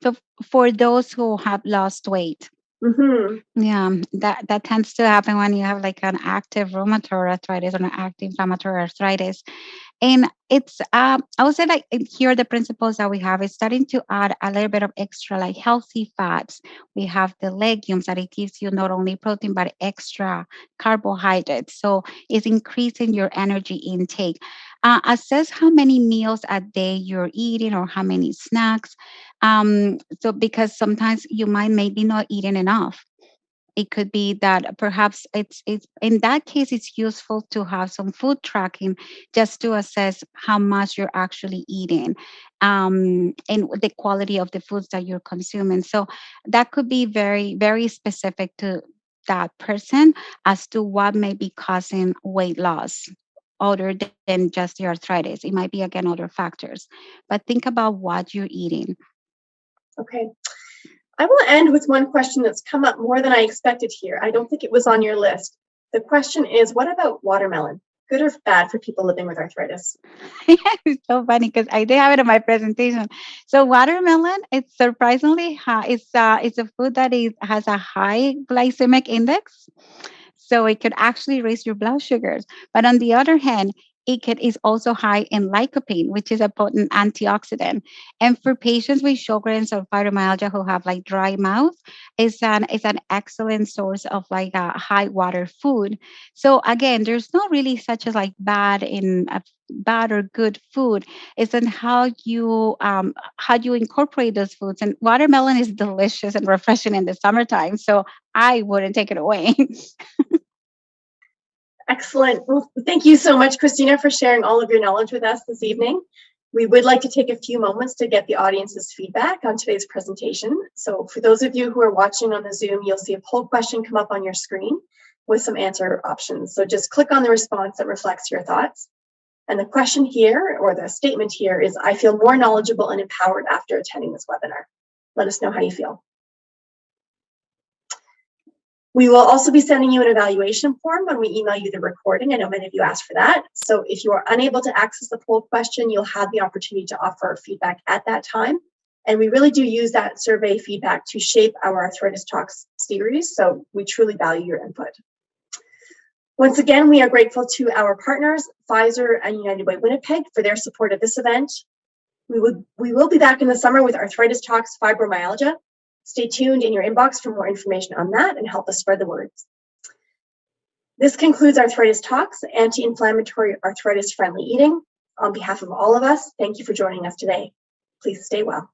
So for those who have lost weight, yeah, that tends to happen when you have like an active rheumatoid arthritis or an active inflammatory arthritis. And it's, I would say, like here, the principles that we have is starting to add a little bit of extra, like healthy fats. We have the legumes that it gives you not only protein, but extra carbohydrates. So it's increasing your energy intake. Assess how many meals a day you're eating or how many snacks. So because sometimes you might maybe not eating enough. It could be that perhaps it's in that case it's useful to have some food tracking just to assess how much you're actually eating, and the quality of the foods that you're consuming. So that could be very, very specific to that person as to what may be causing weight loss other than just the arthritis. It might be again other factors, but think about what you're eating. Okay. I will end with one question that's come up more than I expected here. I don't think it was on your list. The question is, what about watermelon? Good or bad for people living with arthritis? It's so funny because I did have it in my presentation. So watermelon, it's surprisingly high. It's a food that has a high glycemic index, so it could actually raise your blood sugars. But on the other hand, is also high in lycopene, which is a potent antioxidant. And for patients with Sjogren's or fibromyalgia who have like dry mouth, it's an excellent source of like a high water food. So again, there's not really such as like bad or good food. It's in how you incorporate those foods. And watermelon is delicious and refreshing in the summertime. So I wouldn't take it away. Excellent. Well, thank you so much, Cristina, for sharing all of your knowledge with us this evening. We would like to take a few moments to get the audience's feedback on today's presentation. So for those of you who are watching on the Zoom, you'll see a poll question come up on your screen with some answer options. So just click on the response that reflects your thoughts. And the question here, or the statement here, is I feel more knowledgeable and empowered after attending this webinar. Let us know how you feel. We will also be sending you an evaluation form when we email you the recording. I know many of you asked for that. So if you are unable to access the poll question, you'll have the opportunity to offer feedback at that time. And we really do use that survey feedback to shape our Arthritis Talks series. So we truly value your input. Once again, we are grateful to our partners, Pfizer and United Way Winnipeg, for their support of this event. We will be back in the summer with Arthritis Talks Fibromyalgia. Stay tuned in your inbox for more information on that and help us spread the word. This concludes Arthritis Talks, Anti-inflammatory Arthritis-friendly eating. On behalf of all of us, thank you for joining us today. Please stay well.